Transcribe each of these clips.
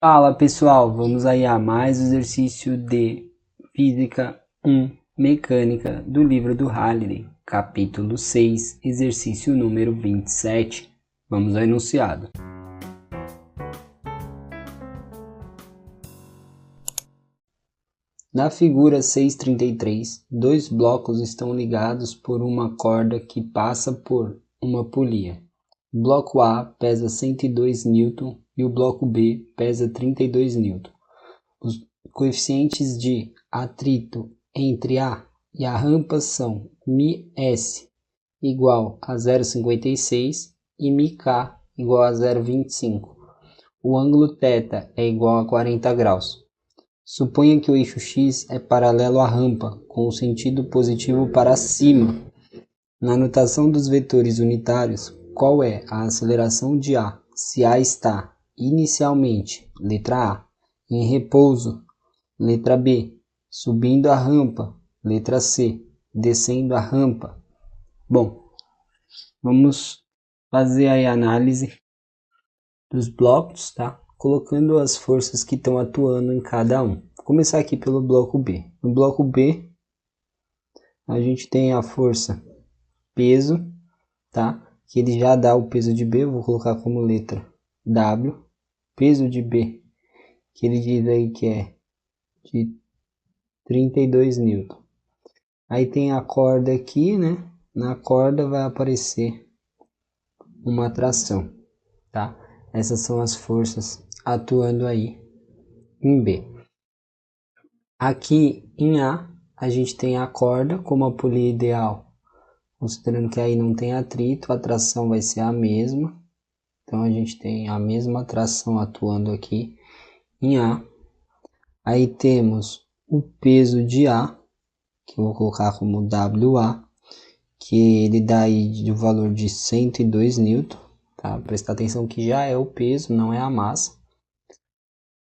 Fala pessoal, vamos aí a mais um exercício de Física 1 Mecânica do livro do Halliday, capítulo 6, exercício número 27. Vamos ao enunciado. Na figura 633, dois blocos estão ligados por uma corda que passa por uma polia. O bloco A pesa 102 N e o bloco B pesa 32 N. Os coeficientes de atrito entre A e a rampa são μs igual a 0,56 e μk igual a 0,25. O ângulo θ é igual a 40 graus. Suponha que o eixo x é paralelo à rampa, com o sentido positivo para cima. Na notação dos vetores unitários, qual é a aceleração de A se A está inicialmente, letra A, em repouso, letra B, subindo a rampa, letra C, descendo a rampa? Bom, vamos fazer aí a análise dos blocos, tá? Colocando as forças que estão atuando em cada um. Vou começar aqui pelo bloco B. No bloco B, a gente tem a força peso, tá? Que ele já dá o peso de B, eu vou colocar como letra W. Peso de B, que ele diz aí que é de 32 N. Aí tem a corda aqui, né? Na corda vai aparecer uma tração, tá? Essas são as forças atuando aí em B. Aqui em A gente tem a corda como a polia ideal, considerando que aí não tem atrito, a tração vai ser a mesma. Então a gente tem a mesma tração atuando aqui em A. Aí temos o peso de A, que eu vou colocar como WA, que ele dá aí o valor de 102 N, tá? Prestar atenção que já é o peso, não é a massa.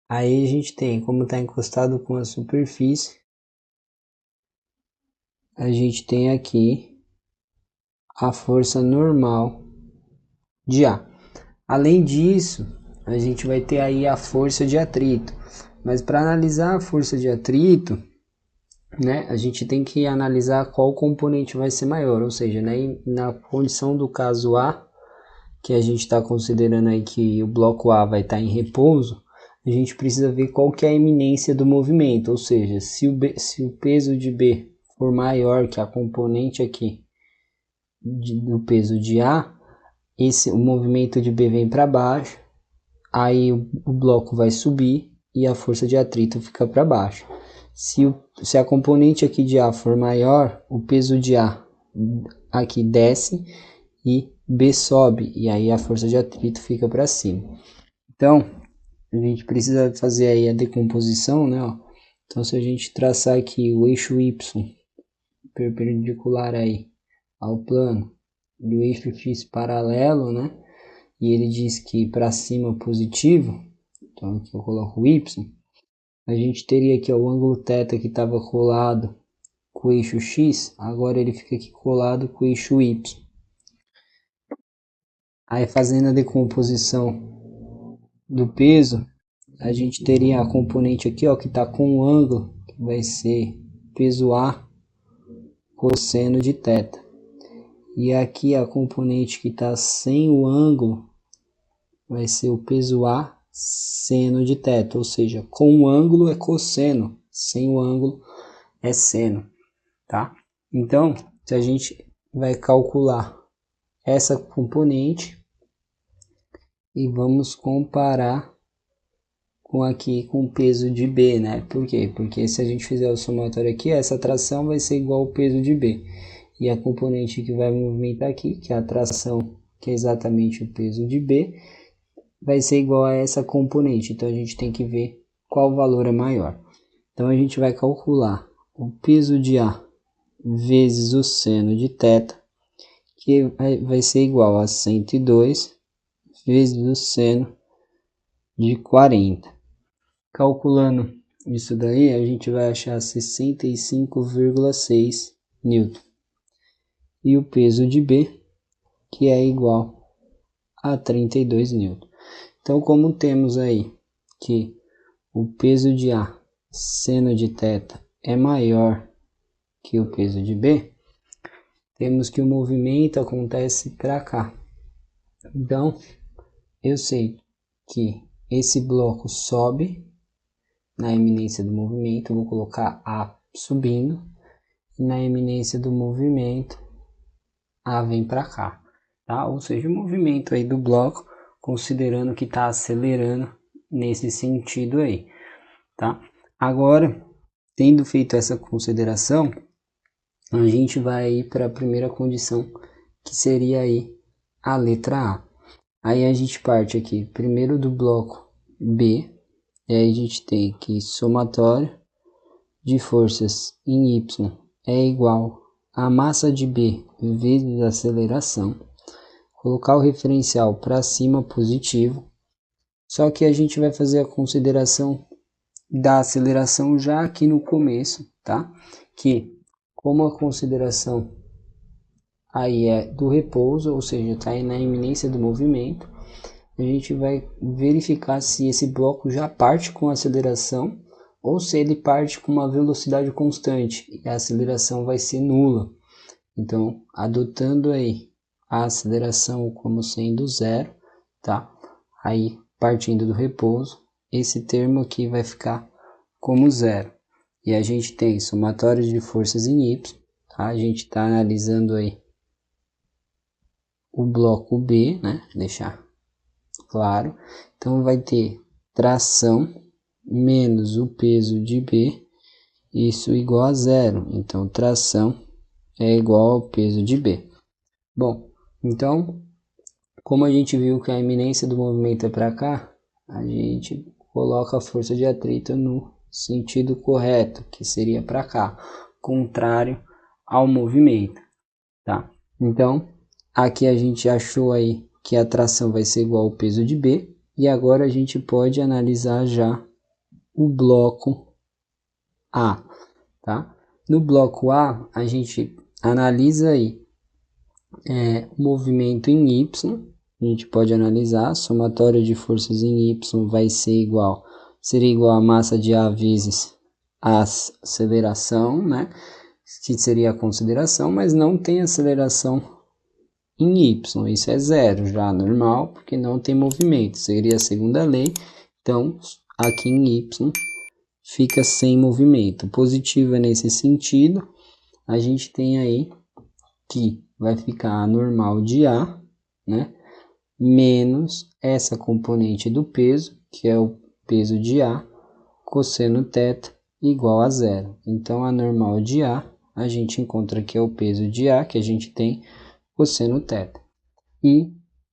Aí a gente tem, como está encostado com a superfície, a gente tem aqui a força normal de A. Além disso, a gente vai ter aí a força de atrito. Mas para analisar a força de atrito, né, a gente tem que analisar qual componente vai ser maior. Ou seja, né, na condição do caso A, que a gente está considerando aí que o bloco A vai estar em repouso, a gente precisa ver qual que é a iminência do movimento. Ou seja, se o peso de B for maior que a componente aqui do peso de A, o movimento de B vem para baixo, aí o bloco vai subir e a força de atrito fica para baixo. Se a componente aqui de A for maior, o peso de A aqui desce e B sobe, e aí a força de atrito fica para cima. Então, a gente precisa fazer aí a decomposição, né? Ó. Então, se a gente traçar aqui o eixo Y perpendicular aí ao plano e o eixo X paralelo, né? E ele diz que para cima positivo, então aqui eu coloco o Y, a gente teria aqui ó, o ângulo θ que estava colado com o eixo X, agora ele fica aqui colado com o eixo Y. Aí fazendo a decomposição do peso, a gente teria a componente aqui ó, que está com o ângulo, que vai ser peso A cosseno de θ. E aqui a componente que está sem o ângulo vai ser o peso A seno de θ, ou seja, com o ângulo é cosseno, sem o ângulo é seno, tá? Então, se a gente vai calcular essa componente e vamos comparar com aqui com o peso de B, né? Por quê? Porque se a gente fizer o somatório aqui, essa tração vai ser igual ao peso de B. E a componente que vai movimentar aqui, que é a tração, que é exatamente o peso de B, vai ser igual a essa componente. Então a gente tem que ver qual valor é maior. Então a gente vai calcular o peso de A vezes o seno de θ, que vai ser igual a 102 vezes o seno de 40. Calculando isso daí, a gente vai achar 65,6 N. E o peso de B, que é igual a 32 N. Então, como temos aí que o peso de A seno de θ é maior que o peso de B, temos que o movimento acontece para cá. Então, eu sei que esse bloco sobe na eminência do movimento, vou colocar A subindo, e na eminência do movimento, A vem para cá, tá? Ou seja, o movimento aí do bloco, considerando que está acelerando nesse sentido aí, tá? Agora, tendo feito essa consideração, a gente vai ir para a primeira condição, que seria aí a letra A. Aí a gente parte aqui primeiro do bloco B, e aí a gente tem que somatório de forças em Y é igual a massa de B vezes a aceleração. Colocar o referencial para cima positivo, só que a gente vai fazer a consideração da aceleração já aqui no começo, tá? Que como a consideração aí é do repouso, ou seja, está aí na iminência do movimento, a gente vai verificar se esse bloco já parte com aceleração ou se ele parte com uma velocidade constante e a aceleração vai ser nula. Então, adotando aí a aceleração como sendo zero, tá? Aí, partindo do repouso, esse termo aqui vai ficar como zero. E a gente tem somatório de forças em Y, tá? A gente está analisando aí o bloco B, né? Deixar claro. Então, vai ter tração menos o peso de B, isso igual a zero. Então, tração é igual ao peso de B. Bom, então, como a gente viu que a iminência do movimento é para cá, a gente coloca a força de atrito no sentido correto, que seria para cá, contrário ao movimento, tá? Então, aqui a gente achou aí que a tração vai ser igual ao peso de B, e agora a gente pode analisar já o bloco A, tá? No bloco A, a gente analisa aí o movimento em Y, a gente pode analisar, somatório de forças em Y vai ser igual, seria igual a massa de A vezes a aceleração, né? Que seria a consideração, mas não tem aceleração em Y, isso é zero já, normal, porque não tem movimento, seria a segunda lei, então aqui em Y fica sem movimento. Positivo é nesse sentido, a gente tem aí que vai ficar a normal de A, né? Menos essa componente do peso, que é o peso de A, cosseno θ igual a zero. Então, a normal de A gente encontra que é o peso de A, que a gente tem cosseno θ. E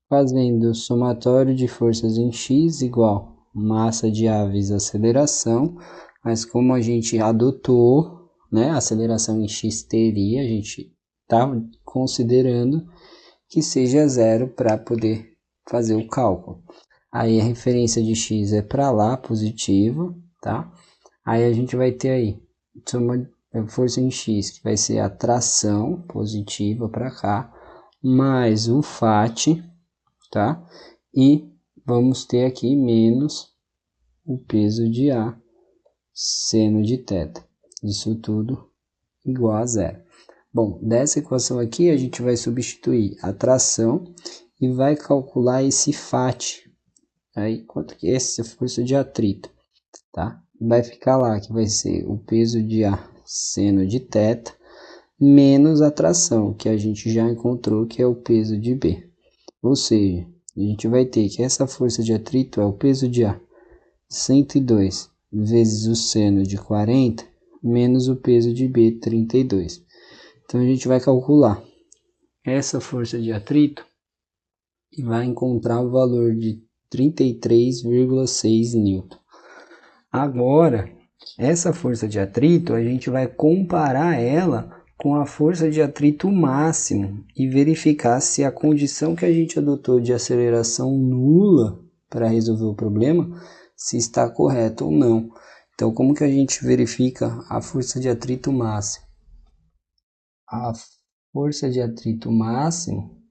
fazendo somatório de forças em X igual massa de A vezes aceleração, mas como a gente adotou, né, aceleração em X teria, a gente está considerando que seja zero para poder fazer o cálculo. Aí a referência de X é para lá, positivo, tá? Aí a gente vai ter aí força em X, que vai ser a tração positiva para cá, mais o FAT, tá? E vamos ter aqui menos o peso de A seno de θ. Isso tudo igual a zero. Bom, dessa equação aqui a gente vai substituir a tração e vai calcular esse FAT. Aí, quanto que é essa força de atrito, tá? Vai ficar lá que vai ser o peso de A seno de θ menos a tração, que a gente já encontrou que é o peso de B. Ou seja, a gente vai ter que essa força de atrito é o peso de A 102 vezes o seno de 40 menos o peso de B 32. Então a gente vai calcular essa força de atrito e vai encontrar o valor de 33,6 N. Agora, essa força de atrito a gente vai comparar ela com a força de atrito máximo e verificar se a condição que a gente adotou de aceleração nula para resolver o problema, se está correta ou não. Então, como que a gente verifica a força de atrito máximo? A força de atrito máximo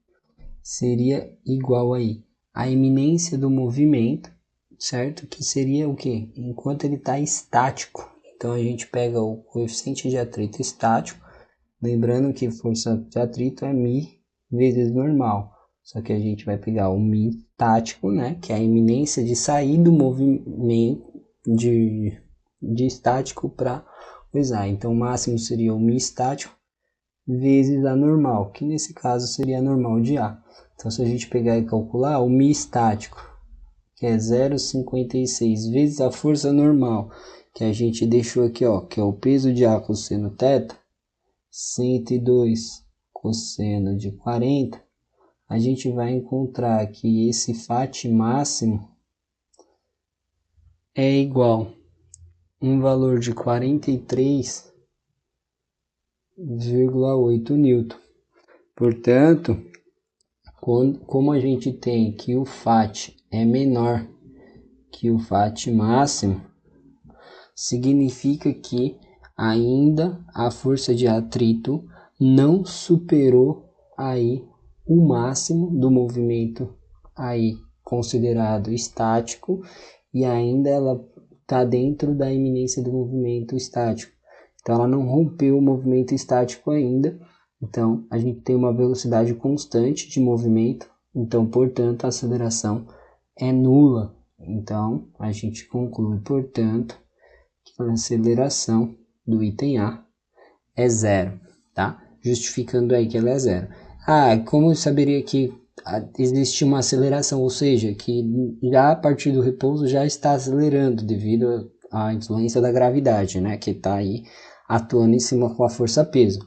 seria igual aí a iminência do movimento certo? Que seria o quê? Enquanto ele está estático. Então a gente pega o coeficiente de atrito estático, lembrando que força de atrito é μ vezes normal. Só que a gente vai pegar o μ estático, né? Que é a iminência de sair do movimento de estático para coisar. Então o máximo seria o μ estático vezes a normal, que nesse caso seria a normal de A. Então se a gente pegar e calcular o μ estático, que é 0,56 vezes a força normal, que a gente deixou aqui, ó, que é o peso de A cosseno θ, 102 cosseno de 40, a gente vai encontrar que esse φ máximo é igual a um valor de 43,8 newton. Portanto, como a gente tem que o φ é menor que o φ máximo, significa que ainda a força de atrito não superou aí o máximo do movimento aí considerado estático, e ainda ela está dentro da iminência do movimento estático. Então ela não rompeu o movimento estático ainda. Então a gente tem uma velocidade constante de movimento, então portanto a aceleração é nula. Então a gente conclui, portanto, que a aceleração do item A é zero, tá? Justificando aí que ela é zero. Como eu saberia que existe uma aceleração, ou seja, que já a partir do repouso já está acelerando devido à influência da gravidade, né? Que está aí atuando em cima com a força-peso.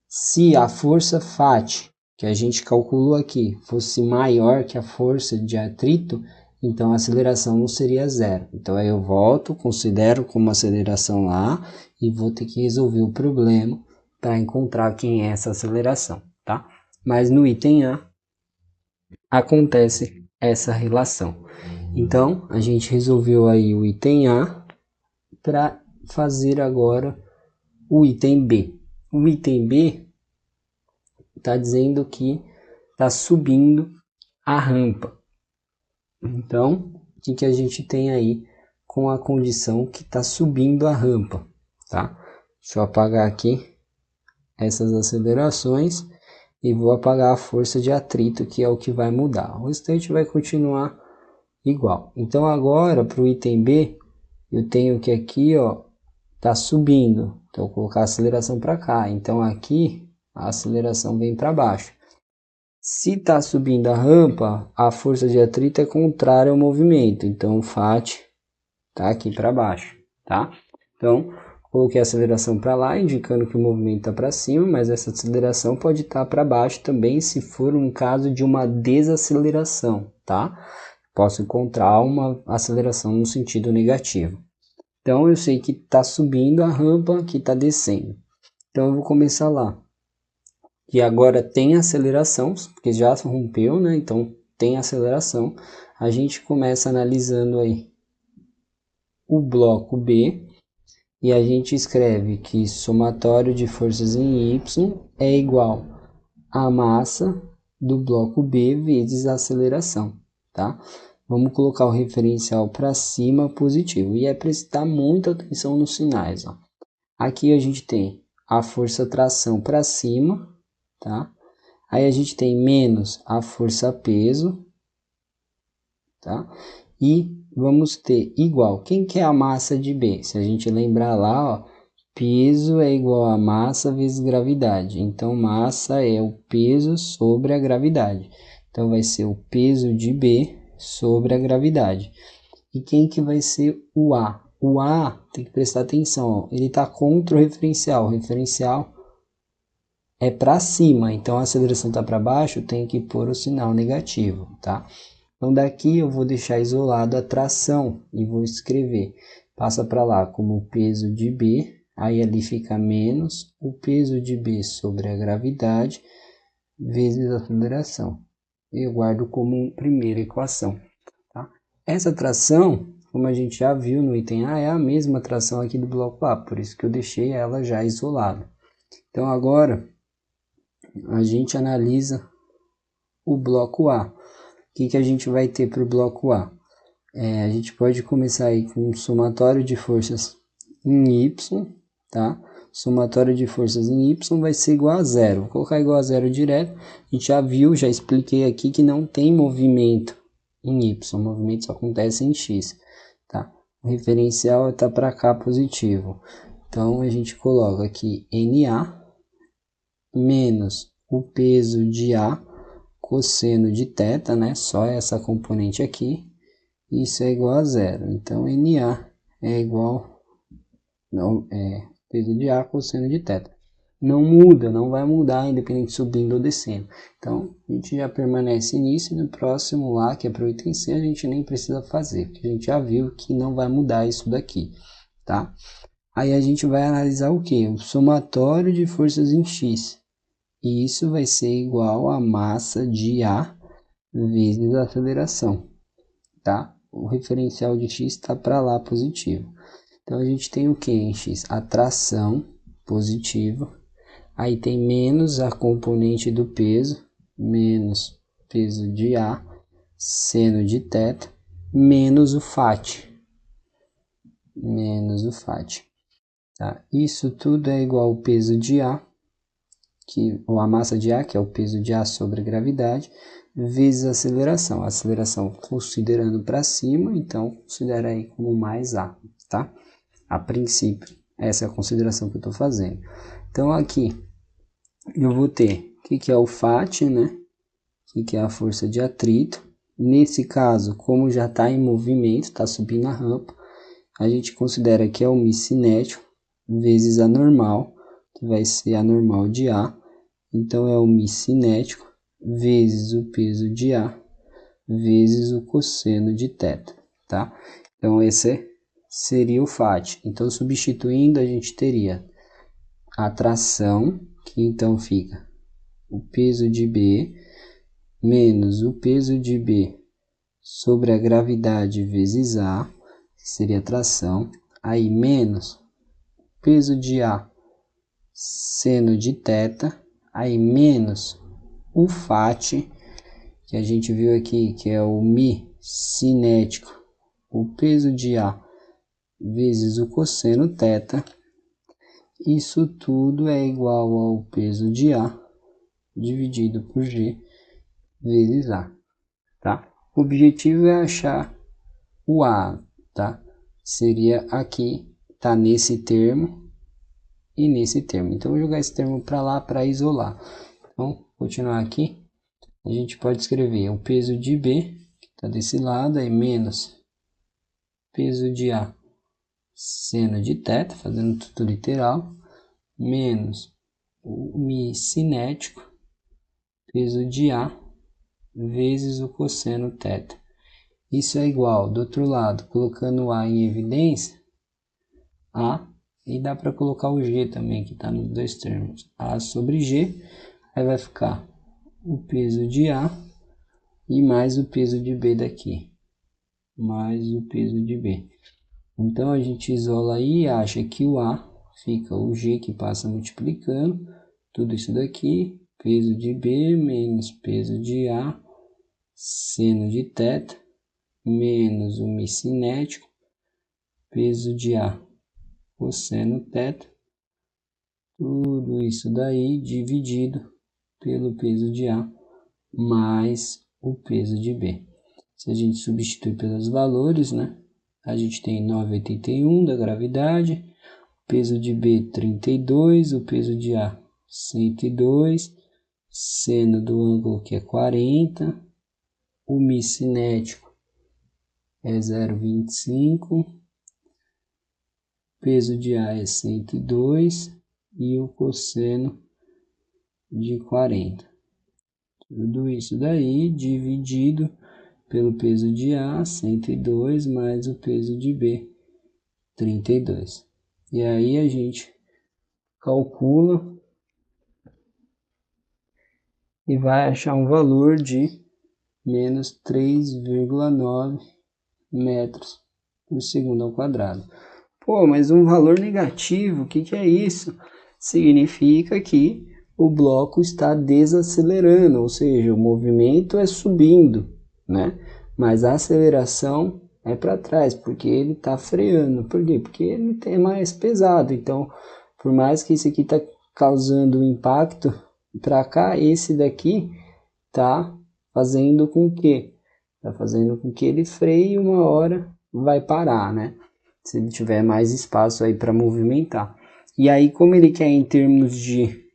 Se a força φ, que a gente calculou aqui, fosse maior que a força de atrito, então a aceleração não seria zero. Então aí eu volto, considero como aceleração lá e vou ter que resolver o problema para encontrar quem é essa aceleração, tá? Mas no item A acontece essa relação. Então a gente resolveu aí o item A para fazer agora o item B. O item B está dizendo que está subindo a rampa. Então, o que a gente tem aí com a condição que está subindo a rampa, tá? Deixa eu apagar aqui essas acelerações e vou apagar a força de atrito, que é o que vai mudar. O restante vai continuar igual. Então, agora, para o item B, eu tenho que aqui, ó, está subindo. Então, eu vou colocar a aceleração para cá. Então, aqui, a aceleração vem para baixo. Se está subindo a rampa, a força de atrito é contrária ao movimento. Então, o φ está aqui para baixo, tá? Então, coloquei a aceleração para lá, indicando que o movimento está para cima, mas essa aceleração pode estar para baixo também, se for um caso de uma desaceleração, tá? Posso encontrar uma aceleração no sentido negativo. Então, eu sei que está subindo a rampa, que está descendo. Então, eu vou começar lá. Que agora tem aceleração, porque já rompeu, né? Então, tem aceleração. A gente começa analisando aí o bloco B. E a gente escreve que somatório de forças em Y é igual à massa do bloco B vezes a aceleração, tá? Vamos colocar o referencial para cima positivo. E é prestar muita atenção nos sinais, ó. Aqui a gente tem a força tração para cima, tá? Aí a gente tem menos a força peso, tá? E vamos ter igual. Quem que é a massa de B? Se a gente lembrar lá, ó, peso é igual a massa vezes gravidade. Então, massa é o peso sobre a gravidade. Então, vai ser o peso de B sobre a gravidade. E quem que vai ser o A? O A, tem que prestar atenção, ó, ele está contra o referencial. O referencial é para cima, então a aceleração está para baixo, tem que pôr o sinal negativo, tá? Então daqui eu vou deixar isolado a tração e vou escrever, passa para lá como peso de B, aí ali fica menos o peso de B sobre a gravidade vezes a aceleração. Eu guardo como primeira equação, tá? Essa tração, como a gente já viu no item A, é a mesma tração aqui do bloco A, por isso que eu deixei ela já isolada. Então agora a gente analisa o bloco A. O que a gente vai ter para o bloco A? A gente pode começar aí com um somatório de forças em Y, tá? Somatório de forças em Y vai ser igual a zero. Vou colocar igual a zero direto. A gente já viu, já expliquei aqui que não tem movimento em Y. O movimento só acontece em X, tá? O referencial está para cá positivo. Então, a gente coloca aqui NA menos o peso de A cosseno de θ, né? Só essa componente aqui. Isso é igual a zero. Então, NA é igual... peso de A cosseno de θ. Não muda, não vai mudar, independente subindo ou descendo. Então, a gente já permanece nisso e no próximo lá, que é para o item C, a gente nem precisa fazer, porque a gente já viu que não vai mudar isso daqui, tá? Aí a gente vai analisar o quê? O somatório de forças em X. E isso vai ser igual a massa de A vezes a aceleração, tá? O referencial de X está para lá positivo. Então, a gente tem o que em X? A tração positiva. Aí tem menos a componente do peso, menos peso de A, seno de θ, menos o φ. Menos o φ. Tá? Isso tudo é igual ao peso de A, ou a massa de A, que é o peso de A sobre a gravidade, vezes a aceleração. A aceleração considerando para cima, então considera aí como mais A, tá? A princípio, essa é a consideração que eu estou fazendo. Então, aqui, eu vou ter o que é o φ, né? O que é a força de atrito. Nesse caso, como já está em movimento, está subindo a rampa, a gente considera que é o μ cinético vezes a normal, que vai ser a normal de A. Então, é o μ cinético vezes o peso de A vezes o cosseno de θ, tá? Então, esse seria o φ. Então, substituindo, a gente teria a tração, que então fica o peso de B menos o peso de B sobre a gravidade vezes A, que seria a tração, aí menos o peso de A seno de θ, aí menos o φ, que a gente viu aqui, que é o μ cinético, o peso de A vezes o cosseno θ. Isso tudo é igual ao peso de A dividido por G vezes A, tá? O objetivo é achar o A, tá? Seria aqui, tá nesse termo e nesse termo. Então, eu vou jogar esse termo para lá para isolar. Então, continuar aqui, a gente pode escrever o peso de B, que está desse lado, aí menos peso de A seno de θ, fazendo tudo literal, menos o μ cinético, peso de A, vezes o cosseno θ. Isso é igual, do outro lado, colocando A em evidência, A, e dá para colocar o G também, que está nos dois termos, A sobre G, aí vai ficar o peso de A e mais o peso de B daqui, mais o peso de B. Então, a gente isola aí e acha que o A fica o G que passa multiplicando, tudo isso daqui, peso de B menos peso de A, seno de θ, menos o μ cinético, peso de A, cosseno θ, tudo isso daí dividido pelo peso de A mais o peso de B. Se a gente substituir pelos valores, né? A gente tem 9,81 da gravidade, o peso de B 32, o peso de A 102, seno do ângulo que é 40, o μ cinético é 0,25, peso de A é 102 e o cosseno de 40. Tudo isso daí dividido pelo peso de A, 102, mais o peso de B, 32. E aí a gente calcula e vai achar um valor de menos 3,9 metros por segundo ao quadrado. Pô, mas um valor negativo, o que é isso? Significa que o bloco está desacelerando, ou seja, o movimento é subindo, né? Mas a aceleração é para trás, porque ele está freando. Por quê? Porque ele é mais pesado. Então, por mais que esse aqui está causando um impacto para cá, esse daqui tá fazendo com que ele freie e uma hora vai parar, né? Se ele tiver mais espaço aí para movimentar. E aí, como ele quer em termos de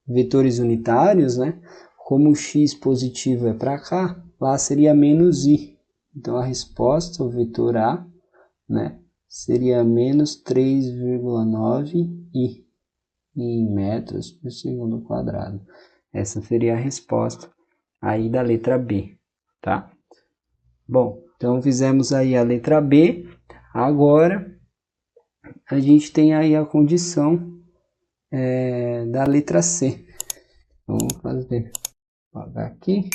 vetores unitários, né? Como o x positivo é para cá, lá seria menos i. Então a resposta, o vetor A, né, seria menos 3,9 i em metros por segundo quadrado. Essa seria a resposta aí da letra B, tá? Bom, então fizemos aí a letra B. Agora a gente tem aí a condição da letra C. Vamos fazer, apagar aqui.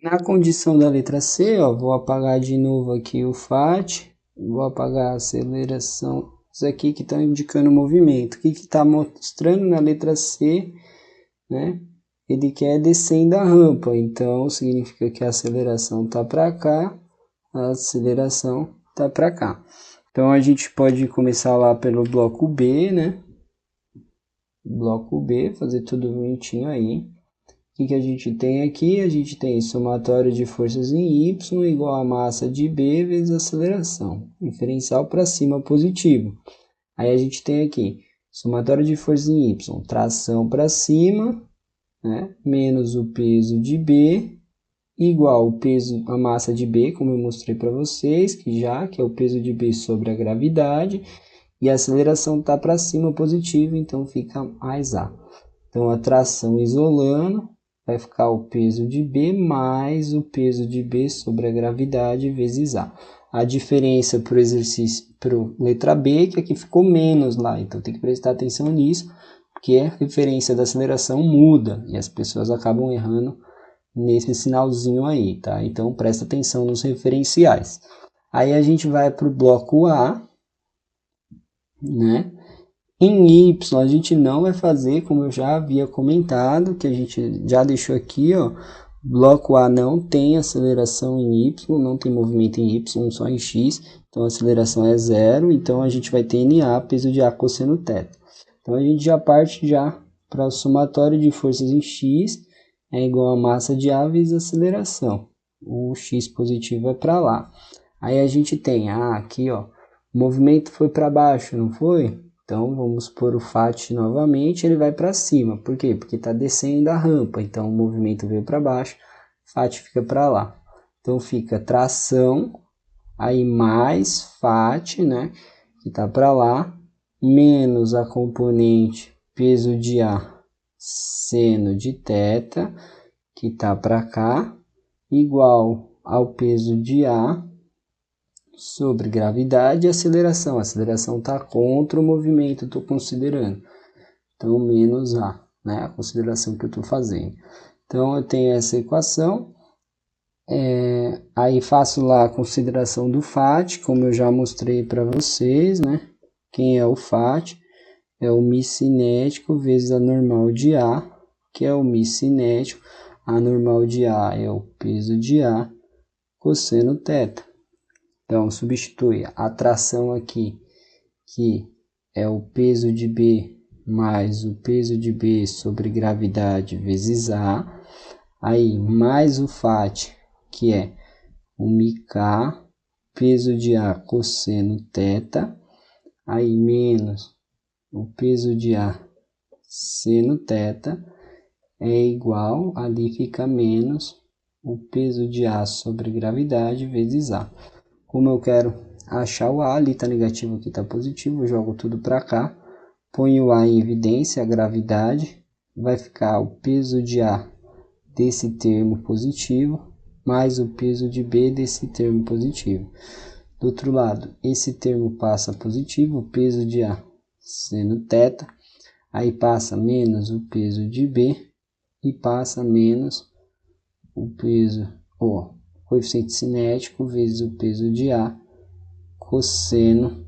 Na condição da letra C, ó, vou apagar de novo aqui o FAT, vou apagar a aceleração, isso aqui que está indicando o movimento. O que está mostrando na letra C, né? Ele quer descendo a rampa, então significa que a aceleração está para cá, a aceleração está para cá. Então a gente pode começar lá pelo bloco B, né? Bloco B, fazer tudo bonitinho aí. O que a gente tem aqui? A gente tem somatório de forças em Y igual a massa de B vezes aceleração. Diferencial para cima positivo. Aí a gente tem aqui somatório de forças em Y, tração para cima, né? Menos o peso de B, igual o peso, a massa de B, como eu mostrei para vocês, que é o peso de B sobre a gravidade, e a aceleração está para cima positivo, então fica mais A. Então a tração isolando vai ficar o peso de B mais o peso de B sobre a gravidade vezes A. A diferença para o exercício, para a letra B, que aqui ficou menos lá, então tem que prestar atenção nisso, porque a referência da aceleração muda e as pessoas acabam errando nesse sinalzinho aí, tá? Então presta atenção nos referenciais. Aí a gente vai para o bloco A, né? Em Y a gente não vai fazer, como eu já havia comentado, que a gente já deixou aqui, ó. Bloco A não tem aceleração em Y, não tem movimento em Y, só em X. Então a aceleração é zero, então a gente vai ter NA, peso de A cosseno θ. Então a gente já parte para o somatório de forças em X, é igual a massa de A vezes a aceleração. O X positivo é para lá. Aí a gente tem, aqui ó, o movimento foi para baixo, não foi? Então, vamos pôr o FAT novamente, ele vai para cima. Por quê? Porque está descendo a rampa, então o movimento veio para baixo, FAT fica para lá. Então, fica tração, aí mais FAT, né, que está para lá, menos a componente peso de A seno de θ, que está para cá, igual ao peso de A sobre gravidade e aceleração. A aceleração está contra o movimento, estou considerando. Então, menos A, né? A consideração que eu estou fazendo. Então, eu tenho essa equação. Aí faço lá a consideração do FAT, como eu já mostrei para vocês, né? Quem é o FAT? É o μ cinético vezes a normal de A, que é o μ cinético. A normal de A é o peso de A, cosseno θ. Então, substitui a tração aqui, que é o peso de B mais o peso de B sobre gravidade vezes A. Aí, mais o FAT, que é o μk, peso de A cosseno θ. Aí, menos o peso de A seno θ é igual, ali fica menos o peso de A sobre gravidade vezes A. Como eu quero achar o A, ali está negativo, aqui está positivo, eu jogo tudo para cá, ponho o A em evidência, a gravidade, vai ficar o peso de A desse termo positivo, mais o peso de B desse termo positivo. Do outro lado, esse termo passa positivo, o peso de A seno θ, aí passa menos o peso de B e passa menos o peso, coeficiente cinético vezes o peso de A, cosseno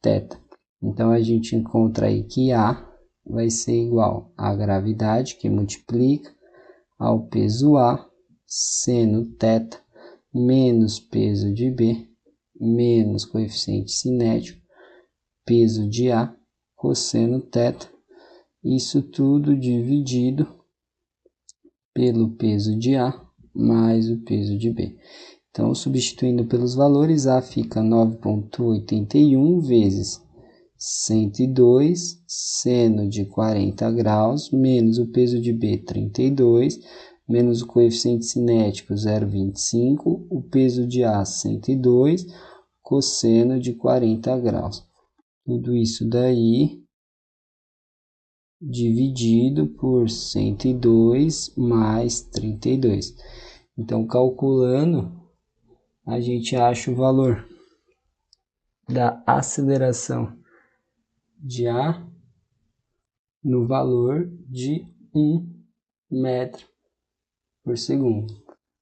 θ. Então, a gente encontra aí que A vai ser igual à gravidade, que multiplica, ao peso A, seno θ, menos peso de B, menos coeficiente cinético, peso de A, cosseno θ, isso tudo dividido pelo peso de A mais o peso de B. Então, substituindo pelos valores, A fica 9,81 vezes 102, seno de 40 graus, menos o peso de B, 32, menos o coeficiente cinético, 0,25, o peso de A, 102, cosseno de 40 graus. Tudo isso daí dividido por 102 mais 32. Então, calculando, a gente acha o valor da aceleração de A no valor de 1 metro por segundo.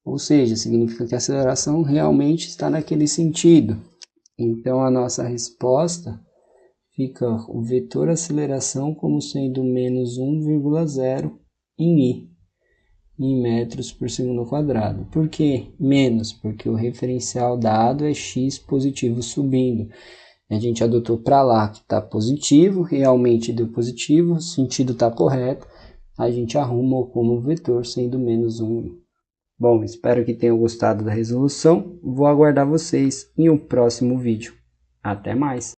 Ou seja, significa que a aceleração realmente está naquele sentido. Então, a nossa resposta fica o vetor aceleração como sendo menos 1,0 em metros por segundo ao quadrado. Por que menos? Porque o referencial dado é x positivo subindo. A gente adotou para lá que está positivo, realmente deu positivo, o sentido está correto, a gente arruma como vetor sendo menos 1. Bom, espero que tenham gostado da resolução, vou aguardar vocês em um próximo vídeo. Até mais!